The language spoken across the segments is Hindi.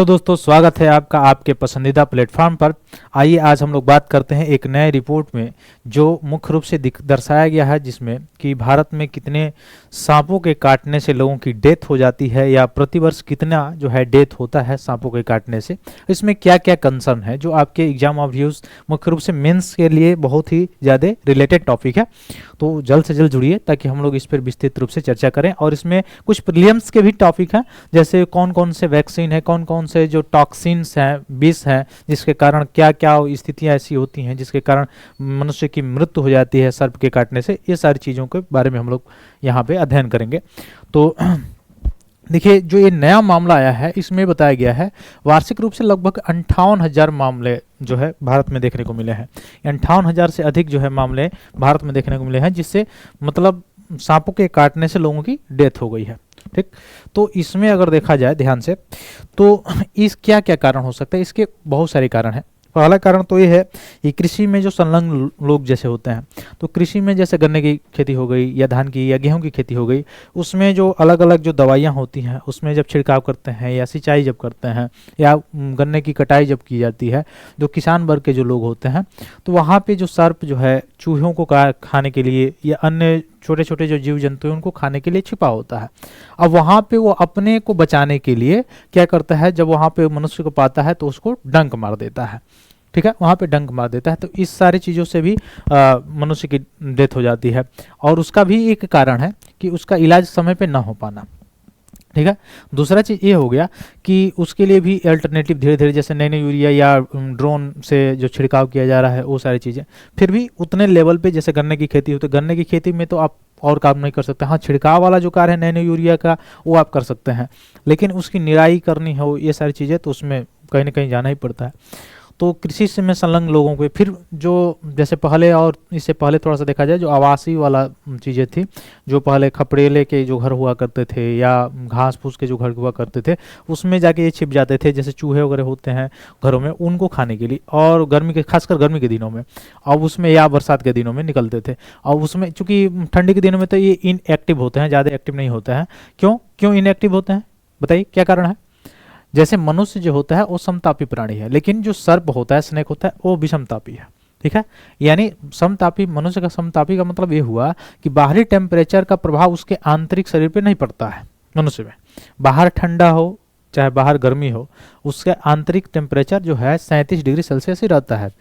हेलो दोस्तों, स्वागत है आपका आपके पसंदीदा प्लेटफॉर्म पर। आइए आज हम लोग बात करते हैं एक नए रिपोर्ट में जो मुख्य रूप से दर्शाया गया है, जिसमें कि भारत में कितने सांपों के काटने से लोगों की डेथ हो जाती है या प्रतिवर्ष कितना जो है डेथ होता है सांपों के काटने से। इसमें क्या क्या कंसर्न है जो आपके एग्जाम ऑफ व्यूज मुख्य रूप से मेंस के लिए बहुत ही ज़्यादा रिलेटेड टॉपिक है। तो जल्द से जल्द जुड़िए ताकि हम लोग इस पर विस्तृत रूप से चर्चा करें। और इसमें कुछ प्रीलिम्स के भी टॉपिक हैं, जैसे कौन कौन से वैक्सीन है, कौन कौन से जो टॉक्सिन्स हैं, विष हैं, जिसके कारण क्या क्या स्थितियां ऐसी होती हैं जिसके कारण मनुष्य की मृत्यु हो जाती है सर्प के काटने से। ये सारी चीज़ों के बारे में हम लोग यहाँ पे अध्ययन करेंगे। तो देखिए, जो ये नया मामला आया है इसमें बताया गया है वार्षिक रूप से लगभग 58,000 मामले जो है भारत में देखने को मिले हैं। 58,000 से अधिक जो है मामले भारत में देखने को मिले हैं, जिससे मतलब सांपों के काटने से लोगों की डेथ हो गई है। ठीक, तो इसमें अगर देखा जाए ध्यान से तो इस क्या क्या कारण हो सकता है। इसके बहुत सारे कारण हैं। पहला कारण तो ये है कि कृषि में जो संलग्न लोग जैसे होते हैं, तो कृषि में जैसे गन्ने की खेती हो गई या धान की या गेहूं की खेती हो गई, उसमें जो अलग अलग जो दवाइयां होती हैं उसमें जब छिड़काव करते हैं या सिंचाई जब करते हैं या गन्ने की कटाई जब की जाती है, जो किसान वर्ग के जो लोग होते हैं, तो वहाँ पे जो सर्प जो है चूहों को खाने के लिए या अन्य छोटे छोटे जो जीव जंतु हैं उनको खाने के लिए छिपा होता है। अब वहाँ पे वो अपने को बचाने के लिए क्या करता है, जब वहाँ पे मनुष्य को पाता है तो उसको डंक मार देता है। ठीक है, वहाँ पे डंक मार देता है। तो इस सारी चीज़ों से भी मनुष्य की डेथ हो जाती है। और उसका भी एक कारण है कि उसका इलाज समय पे ना हो पाना। ठीक है, दूसरा चीज़ ये हो गया कि उसके लिए भी अल्टरनेटिव धीरे धीरे जैसे नैनो यूरिया या ड्रोन से जो छिड़काव किया जा रहा है वो सारी चीज़ें, फिर भी उतने लेवल पे जैसे गन्ने की खेती होती है, गन्ने की खेती में तो आप और काम नहीं कर सकते। हाँ, छिड़काव वाला जो कार्य है नैनो यूरिया का वो आप कर सकते हैं, लेकिन उसकी निराई करनी हो ये सारी चीज़ें तो उसमें कहीं ना कहीं जाना ही पड़ता है। तो कृषि से में संलग्न लोगों को फिर जो जैसे पहले और इससे पहले थोड़ा सा देखा जाए जो आवासीय वाला चीज़ें थी, जो पहले खपड़ेले के जो घर हुआ करते थे या घास फूस के जो घर हुआ करते थे, उसमें जाके ये छिप जाते थे, जैसे चूहे वगैरह होते हैं घरों में, उनको खाने के लिए। और गर्मी के खासकर गर्मी के दिनों में, अब उसमें या बरसात के दिनों में निकलते थे। और उसमें चूंकि ठंडी के दिनों में तो ये इनएक्टिव होते हैं, ज़्यादा एक्टिव नहीं होते हैं। क्यों इनएक्टिव होते हैं, बताइए क्या कारण है। जैसे मनुष्य जो होता है वो समतापी प्राणी है, लेकिन जो सर्प होता है, स्नेक होता है, वो विषमतापी है। ठीक है, यानी समतापी, मनुष्य का समतापी का मतलब ये हुआ कि बाहरी टेम्परेचर का प्रभाव उसके आंतरिक शरीर पे नहीं पड़ता है। मनुष्य में बाहर ठंडा हो चाहे बाहर गर्मी हो, उसके आंतरिक टेम्परेचर जो है 37 डिग्री सेल्सियस ही रहता है,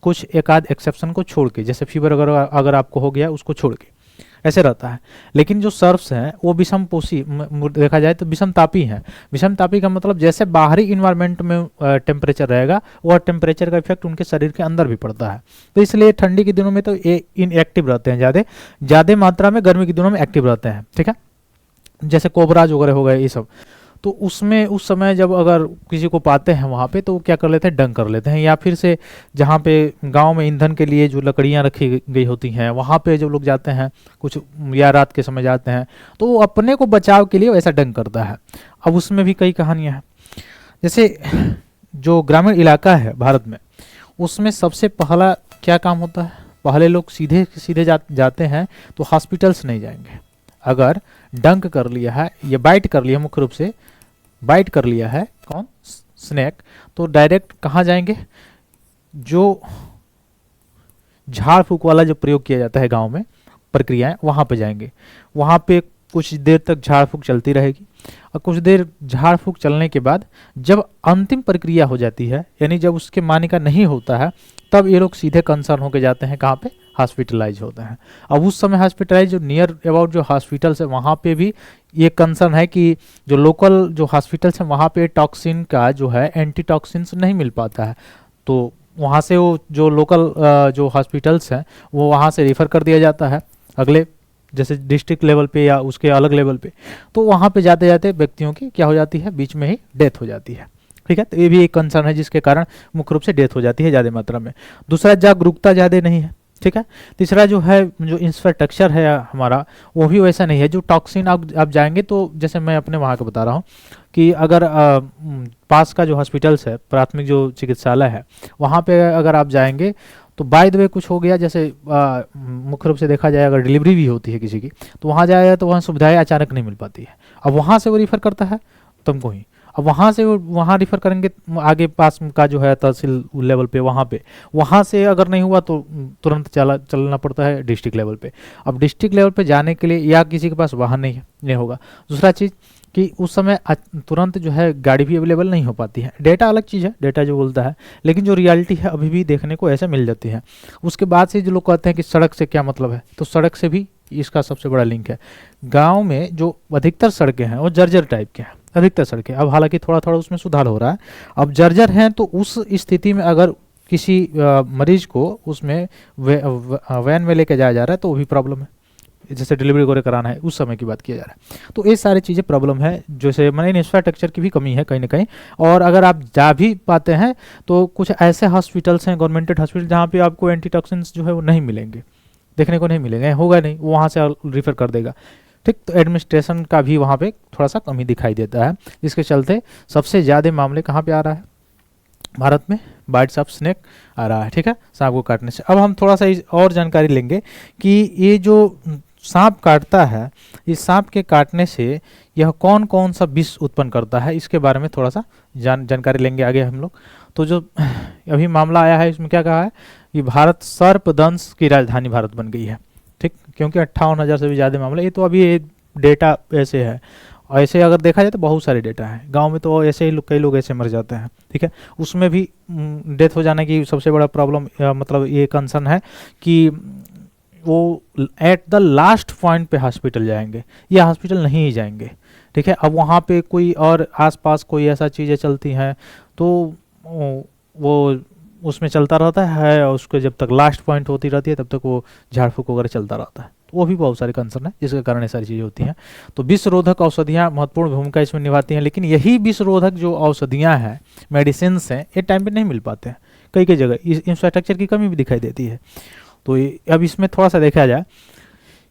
कुछ एक आध एक्सेप्शन को छोड़ के, जैसे फीवर अगर आपको हो गया उसको छोड़ के ऐसे रहता है। लेकिन जो सर्प्स हैं वो विषमपोषी देखा जाए तो विषमतापी हैं। विषमतापी का मतलब जैसे बाहरी इन्वायरमेंट में टेम्परेचर रहेगा वह टेम्परेचर का इफेक्ट उनके शरीर के अंदर भी पड़ता है। तो इसलिए ठंडी के दिनों में तो ये इनएक्टिव रहते हैं, ज़्यादा मात्रा में गर्मी के दिनों में एक्टिव रहते हैं। ठीक है, जैसे कोबराज वगैरह हो गए ये सब, तो उसमें उस समय जब अगर किसी को पाते हैं वहाँ पे तो क्या कर लेते हैं, डंक कर लेते हैं। या फिर से जहाँ पे गांव में ईंधन के लिए जो लकड़ियाँ रखी गई होती हैं वहाँ पे जो लोग जाते हैं कुछ या रात के समय जाते हैं तो वो अपने को बचाव के लिए वैसा डंक करता है। अब उसमें भी कई कहानियाँ हैं। जैसे जो ग्रामीण इलाका है भारत में, उसमें सबसे पहला क्या काम होता है, पहले लोग सीधे सीधे जाते हैं तो हॉस्पिटल्स नहीं जाएंगे। अगर डंक कर लिया है या बाइट कर लिया, मुख्य रूप से बाइट कर लिया है कौन, स्नेक, तो डायरेक्ट कहाँ जाएंगे, जो झाड़ फूक वाला जो प्रयोग किया जाता है गांव में प्रक्रियाएं, वहां पे जाएंगे। वहां पे कुछ देर तक झाड़ फूक चलती रहेगी और कुछ देर झाड़ फूक चलने के बाद जब अंतिम प्रक्रिया हो जाती है, यानी जब उसके माने का नहीं होता है, तब ये लोग सीधे कंसर्न होकर जाते हैं कहाँ पे, हॉस्पिटलाइज होते हैं। अब उस समय हॉस्पिटलाइज जो नियर अबाउट जो हॉस्पिटल्स है वहाँ पे भी ये कंसर्न है कि जो लोकल जो हॉस्पिटल्स हैं वहाँ पे टॉक्सिन का जो है एंटी टॉक्सिन्स नहीं मिल पाता है। तो वहाँ से वो जो लोकल जो हॉस्पिटल्स हैं वो वहाँ से रेफ़र कर दिया जाता है अगले जैसे डिस्ट्रिक्ट लेवल पे या उसके अलग लेवल पे। तो वहाँ पे जाते जाते व्यक्तियों की क्या हो जाती है, बीच में ही डेथ हो जाती है। ठीक है, तो ये भी एक कंसर्न है जिसके कारण मुख्य रूप से डेथ हो जाती है ज़्यादा मात्रा में। दूसरा, जागरूकता ज़्यादा नहीं है। ठीक है, तीसरा जो है जो इंफ्रास्ट्रक्चर है हमारा वो भी वैसा नहीं है। जो टॉक्सिन आप जाएंगे तो जैसे मैं अपने वहाँ का बता रहा हूँ कि अगर पास का जो हॉस्पिटल्स है, प्राथमिक जो चिकित्सालय है, वहाँ पे अगर आप जाएंगे तो बाय द वे कुछ हो गया, जैसे मुख्य रूप से देखा जाए अगर डिलीवरी भी होती है किसी की तो वहाँ जाएगा तो वहाँ सुविधाएं अचानक नहीं मिल पाती है। अब वहाँ से वो रिफ़र करता है तुमको ही, अब वहाँ से वहाँ रिफ़र करेंगे आगे पास का जो है तहसील लेवल पे, वहाँ से अगर नहीं हुआ तो तुरंत चलना पड़ता है डिस्ट्रिक्ट लेवल पे। अब डिस्ट्रिक्ट लेवल पे जाने के लिए या किसी के पास वाहन नहीं होगा। दूसरा चीज़ कि उस समय तुरंत जो है गाड़ी भी अवेलेबल नहीं हो पाती है। डेटा अलग चीज़ है, डेटा जो बोलता है, लेकिन जो रियलिटी है अभी भी देखने को ऐसे मिल जाती है। उसके बाद से जो लोग कहते हैं कि सड़क से क्या मतलब है, तो सड़क से भी इसका सबसे बड़ा लिंक है। गांव में जो अधिकतर सड़कें हैं वो जर्जर टाइप के हैं, अधिकतर सड़कें। अब हालांकि थोड़ा थोड़ा उसमें सुधार हो रहा है। अब जर्जर हैं तो उस स्थिति में अगर किसी मरीज को उसमें वैन में लेके जाया जा रहा है तो वो भी प्रॉब्लम है। जैसे डिलीवरी वगैरह कराना है, उस समय की बात किया जा रहा है। तो ये सारी चीज़ें प्रॉब्लम है, जैसे मैंने इंफ्रास्ट्रक्चर की भी कमी है कहीं ना कहीं। और अगर आप जा भी पाते हैं तो कुछ ऐसे हॉस्पिटल्स हैं, गवर्नमेंटेड हॉस्पिटल, जहाँ पे आपको एंटीटॉक्सिन्स जो है वो नहीं मिलेंगे, देखने को नहीं मिलेंगे, होगा नहीं, वो वहाँ से रिफ़र कर देगा। ठीक, तो एडमिनिस्ट्रेशन का भी वहाँ पे थोड़ा सा कमी दिखाई देता है, जिसके चलते सबसे ज़्यादा मामले कहाँ पे आ रहा है भारत में, बाइट्स ऑफ स्नेक आ रहा है। ठीक है, सांप को काटने से। अब हम थोड़ा सा और जानकारी लेंगे कि ये जो सांप काटता है, इस सांप के काटने से यह कौन कौन सा विष उत्पन्न करता है, इसके बारे में थोड़ा सा जानकारी लेंगे आगे हम लोग। तो जो अभी मामला आया है इसमें क्या कहा है कि भारत सर्पदंश की राजधानी भारत बन गई है। ठीक, क्योंकि 58,000 से भी ज़्यादा मामले, ये तो अभी डेटा ऐसे है। ऐसे अगर देखा जाए तो बहुत सारे डेटा है, गांव में तो ऐसे ही कई लोग ऐसे मर जाते हैं। ठीक है, उसमें भी डेथ हो जाने की सबसे बड़ा प्रॉब्लम मतलब ये कंसर्न है कि वो एट द लास्ट पॉइंट पे हॉस्पिटल जाएंगे या हॉस्पिटल नहीं जाएंगे। ठीक है, अब वहाँ पे कोई और आसपास कोई ऐसा चीज़ें चलती हैं तो वो उसमें चलता रहता है, और उसको जब तक लास्ट पॉइंट होती रहती है तब तक वो झाड़ फूक वगैरह चलता रहता है। तो वो भी बहुत सारे कंसर्न है, जिसके कारण ये सारी चीज़ें होती हैं। तो विषरोधक औषधियाँ महत्वपूर्ण भूमिका इसमें निभाती हैं, लेकिन यही विषरोधक जो औषधियाँ हैं, मेडिसिन हैं, ये टाइम पे नहीं मिल पाते हैं। कई जगह इस इंफ्रास्ट्रक्चर की कमी भी दिखाई देती है। तो अब इसमें थोड़ा सा देखा जाए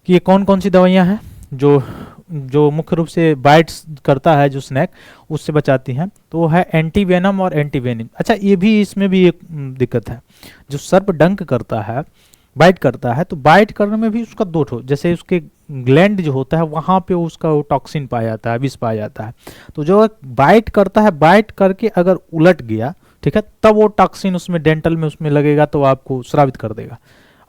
कि ये कौन कौन सी दवाइयाँ हैं जो मुख्य रूप से बाइट्स करता है, जो स्नैक उससे बचाती हैं। तो वो है एंटीवेनम और एंटीवेनिम। अच्छा, ये भी इसमें भी एक दिक्कत है, जो सर्प डंक करता है, बाइट करता है, तो बाइट करने में भी उसका दो ठो, जैसे उसके ग्लैंड जो होता है वहाँ पे उसका वो टॉक्सिन पाया जाता है, विष पाया जाता है। तो जो बाइट करता है, बाइट करके अगर उलट गया, ठीक है, तब वो टॉक्सिन उसमें डेंटल में उसमें लगेगा तो आपको श्रावित कर देगा,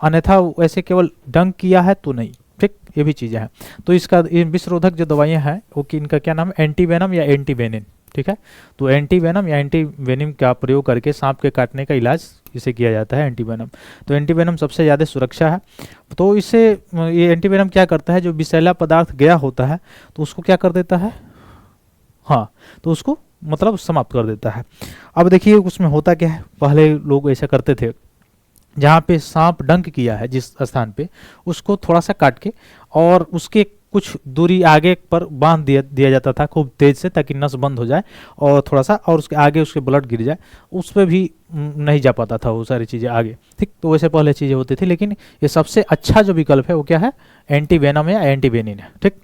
अन्यथा ऐसे केवल डंक किया है तो नहीं। ठीक, ये भी चीज़ें हैं। तो इसका विषरोधक जो दवाइयाँ हैं वो इनका क्या नाम है, एंटीवेनम या एंटीवेनिन। ठीक है, तो एंटीवेनम या एंटीवेनिम का प्रयोग करके सांप के काटने का इलाज इसे किया जाता है, एंटीवेनम। तो एंटीवेनम सबसे ज़्यादा सुरक्षा है। तो इससे ये एंटीवेनम क्या करता है, जो विषैला पदार्थ गया होता है तो उसको क्या कर देता है, हाँ, तो उसको मतलब समाप्त कर देता है। अब देखिए उसमें होता क्या है, पहले लोग ऐसा करते थे, जहाँ पे सांप डंक किया है जिस स्थान पे, उसको थोड़ा सा काट के और उसके कुछ दूरी आगे पर बांध दिया जाता था खूब तेज से, ताकि नस बंद हो जाए और थोड़ा सा और उसके आगे उसके ब्लड गिर जाए, उस पर भी नहीं जा पाता था वो सारी चीज़ें आगे। ठीक, तो वैसे पहले चीज़ें होती थी, लेकिन ये सबसे अच्छा जो विकल्प है वो क्या है, एंटीवेनम या एंटीवेनिन है। ठीक,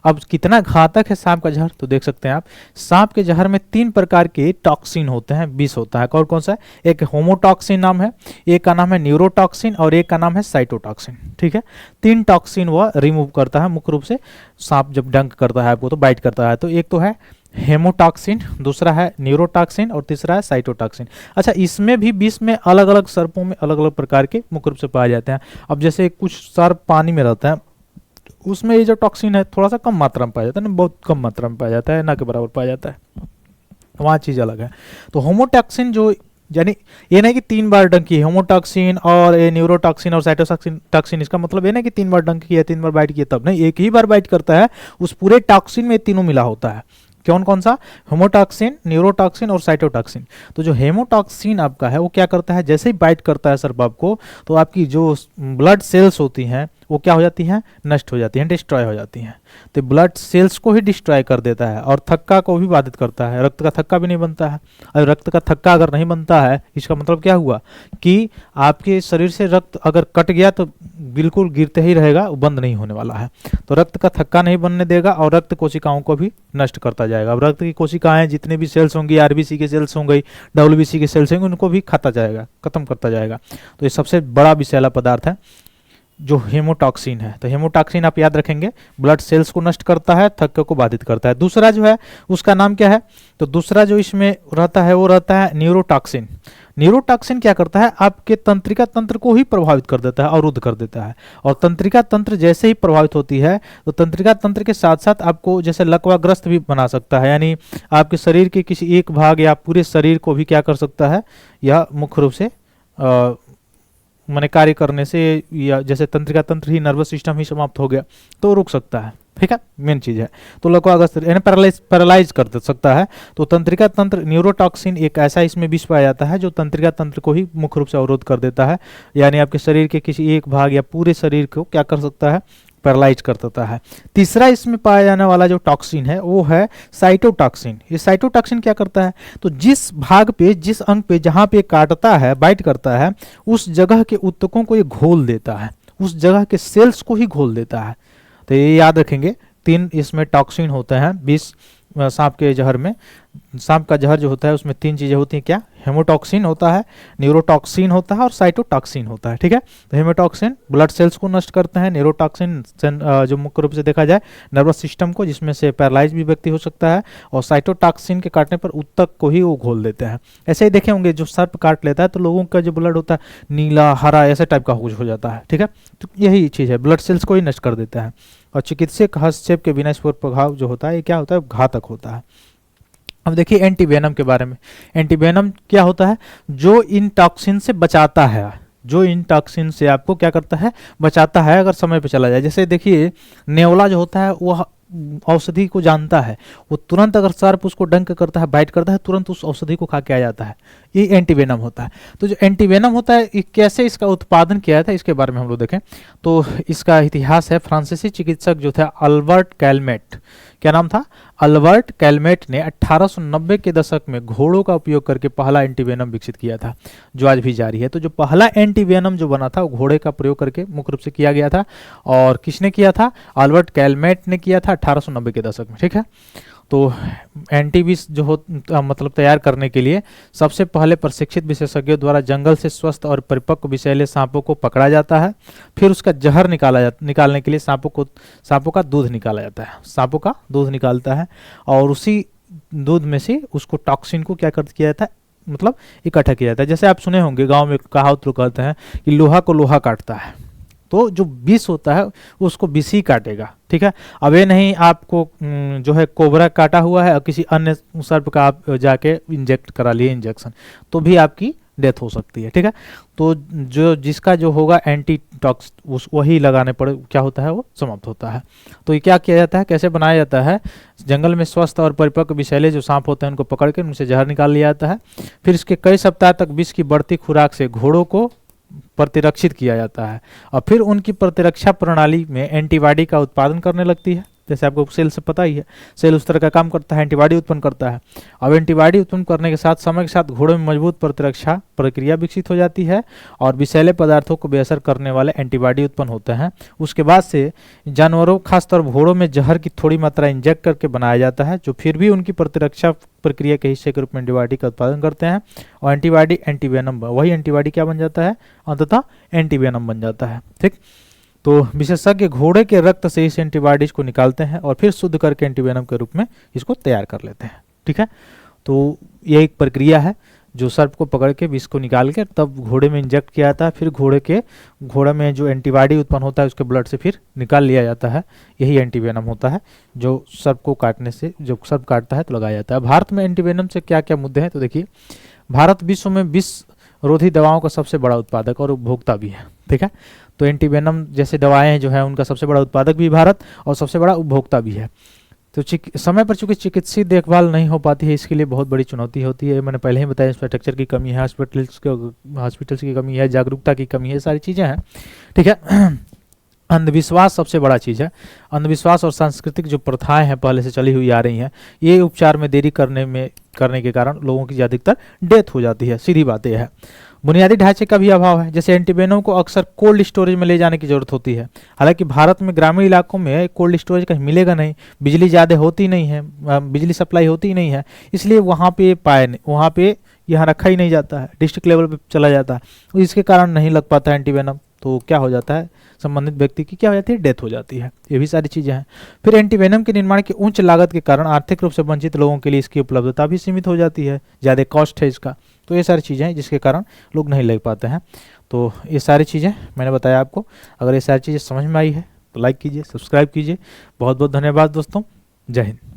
अब कितना घातक है सांप का जहर, तो देख सकते हैं आप, सांप के जहर में 3 प्रकार के टॉक्सिन होते हैं, विष होता है। कौन कौन सा है, एक होमोटॉक्सिन नाम है, एक का नाम है न्यूरोटॉक्सिन और एक का नाम है साइटोटॉक्सिन। ठीक है, 3 टॉक्सिन वह रिमूव करता है मुख्य रूप से सांप जब डंक करता है आपको, तो बाइट करता है। तो एक तो है हेमोटॉक्सिन, दूसरा है न्यूरोटॉक्सिन और तीसरा है साइटोटॉक्सिन। अच्छा, इसमें भी विष में अलग अलग सर्पों में अलग अलग प्रकार के मुख्य रूप से पाए जाते हैं। अब जैसे कुछ सर्प पानी में रहता है, उसमें ये जो टॉक्सिन है थोड़ा सा कम मात्रा में पाया जाता है ना, बहुत कम मात्रा में पाया जाता है, ना के बराबर पाया जाता है, वहाँ चीज़ अलग है। तो होमोटॉक्सिन जो, यानी ये नहीं कि 3 बार डंक की, होमोटॉक्सिन और ये न्यूरोटॉक्सिन और साइटोटॉक्सिन, इसका मतलब ये नहीं कि 3 बार डंक किया, 3 बार बाइट किया, तब नहीं, एक ही बार बाइट करता है, उस पूरे टॉक्सिन में तीनों मिला होता है। कौन कौन सा, होमोटॉक्सिन, न्यूरोटॉक्सिन और साइटोटॉक्सिन। तो जो हेमोटॉक्सिन आपका है वो क्या करता है, जैसे ही बाइट करता है सर्प आपको, तो आपकी जो ब्लड सेल्स होती हैं वो क्या हो जाती हैं, नष्ट हो जाती हैं, डिस्ट्रॉय हो जाती हैं। तो ब्लड सेल्स को ही डिस्ट्रॉय कर देता है और थक्का को भी बाधित करता है, रक्त का थक्का भी नहीं बनता है। और रक्त का थक्का अगर नहीं बनता है, इसका मतलब क्या हुआ कि आपके शरीर से रक्त अगर कट गया तो बिल्कुल गिरते ही रहेगा, वो बंद नहीं होने वाला है। तो रक्त का थक्का नहीं बनने देगा और रक्त कोशिकाओं को भी नष्ट करता जाएगा। अब रक्त की कोशिकाएं जितने भी सेल्स होंगी, आरबीसी की सेल्स होंगी, डब्ल्यूबीसी की सेल्स होंगी, उनको भी खाता जाएगा, खत्म करता जाएगा। तो ये सबसे बड़ा विषैला पदार्थ है जो हेमोटॉक्सिन है। तो हेमोटॉक्सिन आप याद रखेंगे ब्लड सेल्स को नष्ट करता है, थक्के को बाधित करता है। दूसरा जो है उसका नाम क्या है, तो दूसरा जो इसमें रहता है वो रहता है न्यूरोटॉक्सिन। न्यूरोटॉक्सिन क्या करता है, आपके तंत्रिका तंत्र को ही प्रभावित कर देता है, अवरुद्ध कर देता है। और तंत्रिका तंत्र जैसे ही प्रभावित होती है तो तंत्रिका तंत्र के साथ साथ आपको जैसे लकवाग्रस्त भी बना सकता है, यानी आपके शरीर के किसी एक भाग या पूरे शरीर को भी क्या कर सकता है, यह मुख्य रूप से माने कार्य करने से, या जैसे तंत्रिका तंत्र ही, नर्वस सिस्टम ही समाप्त हो गया तो रुक सकता है। ठीक है, मेन चीज है। तो लकवाग्रस्त यानी पैरालाइज कर सकता है। तो तंत्रिका तंत्र, न्यूरोटॉक्सिन एक ऐसा इसमें विष पाया जाता है जो तंत्रिका तंत्र को ही मुख्य रूप से अवरोध कर देता है, यानी आपके शरीर के किसी एक भाग या पूरे शरीर को क्या कर सकता है, पैरालाइज कर देता है। तीसरा इसमें पाया जाने वाला जो टॉक्सिन है वो है साइटोटॉक्सिन। ये साइटोटॉक्सिन क्या करता है, तो जिस भाग पे, जिस अंग पे, जहां पे काटता है, बाइट करता है, उस जगह के ऊतकों को ये घोल देता है, उस जगह के सेल्स को ही घोल देता है। तो ये याद रखेंगे, 3 इसमें टॉक्सिन होते हैं। 20 सांप के जहर में, सांप का जहर जो होता है उसमें 3 चीजें होती हैं, क्या, हेमोटॉक्सिन होता है, न्यूरोटॉक्सिन होता है और साइटोटॉक्सिन होता है। ठीक है, तो हेमोटॉक्सिन ब्लड सेल्स को नष्ट करते हैं, न्यूरोटॉक्सिन जो मुख्य रूप से देखा जाए नर्वस सिस्टम को, जिसमें से पैरालाइज भी व्यक्ति हो सकता है, और साइटोटॉक्सिन के काटने पर ऊतक को ही वो घोल देते हैं। ऐसे ही देखे होंगे जो सर्प काट लेता है तो लोगों का जो ब्लड होता है नीला, हरा, ऐसे टाइप का कुछ हो जाता है। ठीक है, तो यही चीज है, ब्लड सेल्स को ही नष्ट कर देता है। और चिकित्सक हस्तक्षेप के बिना इस पर प्रभाव जो होता है ये क्या होता है, घातक होता है। अब देखिए एंटीवेनम के बारे में। एंटीवेनम क्या होता है, जो इन टॉक्सिन से बचाता है, जो इन टॉक्सिन से आपको क्या करता है, बचाता है अगर समय पे चला जाए। जैसे देखिए नेवला जो होता है वो औषधि को जानता है, वो तुरंत अगर सर्प उसको डंक करता है, बाइट करता है, तुरंत उस औषधि को खा के आ जाता है। ये एंटीवेनम होता है। तो जो एंटीवेनम होता है, कैसे इसका उत्पादन किया था इसके बारे में हम लोग देखें तो इसका इतिहास है। फ्रांसीसी चिकित्सक जो था अल्बर्ट कैलमेट, क्या नाम था, अल्बर्ट कैलमेट ने 1890 के दशक में घोड़ों का उपयोग करके पहला एंटीवेनम विकसित किया था, जो आज भी जारी है। तो जो पहला एंटीवेनम जो बना था वो घोड़े का प्रयोग करके मुख्य रूप से किया गया था। और किसने किया था, अल्बर्ट कैलमेट ने किया था 1890 के दशक में। ठीक है, तो एंटीविष जो हो मतलब तैयार करने के लिए सबसे पहले प्रशिक्षित विशेषज्ञों द्वारा जंगल से स्वस्थ और परिपक्व विषैले सांपों को पकड़ा जाता है। फिर उसका जहर निकालने के लिए सांपों का दूध निकाला जाता है, सांपों का दूध निकालता है, और उसी दूध में से उसको टॉक्सिन को क्या किया जाता है, मतलब इकट्ठा किया जाता है। जैसे आप सुने होंगे गाँव में कहावत लोग कहते हैं कि लोहा को लोहा काटता है, तो जो विष होता है उसको विष ही काटेगा। ठीक है, अब ये नहीं आपको जो है कोबरा काटा हुआ है और किसी अन्य सर्प का आप जाके इंजेक्ट करा लिए इंजेक्शन, तो भी आपकी डेथ हो सकती है। ठीक है, तो जो जिसका जो होगा एंटी टॉक्स वही लगाने पर क्या होता है, वो समाप्त होता है। तो ये क्या किया जाता है, कैसे बनाया जाता है, जंगल में स्वस्थ और परिपक्व विषैले जो सांप होते हैं उनको पकड़ के उनसे जहर निकाल लिया जाता है। फिर इसके कई सप्ताह तक विष की बढ़ती खुराक से घोड़ों को प्रतिरक्षित किया जाता है, और फिर उनकी प्रतिरक्षा प्रणाली में एंटीबॉडी का उत्पादन करने लगती है। जैसे आपको सेल से पता ही है, सेल उस तरह का काम करता है, एंटीबॉडी उत्पन्न करता है। अब एंटीबॉडी उत्पन्न करने के साथ समय के साथ घोड़ों में मजबूत प्रतिरक्षा प्रक्रिया विकसित हो जाती है और विषैले पदार्थों को बेअसर करने वाले एंटीबॉडी उत्पन्न होते हैं। उसके बाद से जानवरों, खासतौर घोड़ों में जहर की थोड़ी मात्रा इंजेक्ट करके बनाया जाता है, जो फिर भी उनकी प्रतिरक्षा प्रक्रिया के हिस्से के रूप में एंटीबॉडी का उत्पादन करते हैं, और एंटीबॉडी एंटीवेनम, वही एंटीबॉडी क्या बन जाता है, अंततः एंटीवेनम बन जाता है। ठीक, तो विशेषज्ञ घोड़े के रक्त से इस एंटीबॉडीज को निकालते हैं और फिर शुद्ध करके एंटीवेनम के रूप में इसको तैयार कर लेते हैं। ठीक है, तो यह एक प्रक्रिया है जो सर्प को पकड़ के विष को निकाल के तब घोड़े में इंजेक्ट किया जाता है, फिर घोड़े में जो एंटीबॉडी उत्पन्न होता है उसके ब्लड से फिर निकाल लिया जाता है। यही एंटीवेनम होता है जो सर्प को काटने से, जब सर्प काटता है तो लगाया जाता है। भारत में एंटीवेनम से क्या क्या मुद्दे हैं, तो देखिए भारत विश्व में विष रोधी दवाओं का सबसे बड़ा उत्पादक और उपभोक्ता भी है। ठीक है, तो एंटीवेनम जैसे दवाएं जो है उनका सबसे बड़ा उत्पादक भी भारत और सबसे बड़ा उपभोक्ता भी है। तो समय पर चूंकि चिकित्सीय देखभाल नहीं हो पाती है, इसके लिए बहुत बड़ी चुनौती होती है। मैंने पहले ही बताया, इंफ्रास्ट्रक्चर की कमी है, हॉस्पिटल्स की कमी है, जागरूकता की कमी है, सारी चीज़ें हैं। ठीक है, अंधविश्वास सबसे बड़ा चीज़ है। अंधविश्वास और सांस्कृतिक जो प्रथाएं हैं पहले से चली हुई आ रही हैं, ये उपचार में देरी करने के कारण लोगों की अधिकतर डेथ हो जाती है। सीधी बात यह है। बुनियादी ढांचे का भी अभाव है, जैसे एंटीवेनम को अक्सर कोल्ड स्टोरेज में ले जाने की जरूरत होती है। हालांकि भारत में ग्रामीण इलाकों में कोल्ड स्टोरेज कहीं मिलेगा नहीं, बिजली ज़्यादा होती नहीं है, बिजली सप्लाई होती नहीं है, इसलिए वहाँ पे यहाँ रखा ही नहीं जाता है, डिस्ट्रिक्ट लेवल पे चला जाता है, इसके कारण नहीं लग पाता है एंटीवेनम। तो क्या हो जाता है, संबंधित व्यक्ति की क्या हो जाती है, डेथ हो जाती है। ये भी सारी चीज़ें हैं। फिर एंटीवेनम के निर्माण की उच्च लागत के कारण आर्थिक रूप से वंचित लोगों के लिए इसकी उपलब्धता भी सीमित हो जाती है, ज़्यादा कॉस्ट है इसका। तो ये सारी चीज़ें हैं जिसके कारण लोग नहीं ले पाते हैं। तो ये सारी चीज़ें मैंने बताया आपको। अगर ये सारी चीज़ें समझ में आई है तो लाइक कीजिए, सब्सक्राइब कीजिए। बहुत बहुत धन्यवाद दोस्तों। जय हिंद।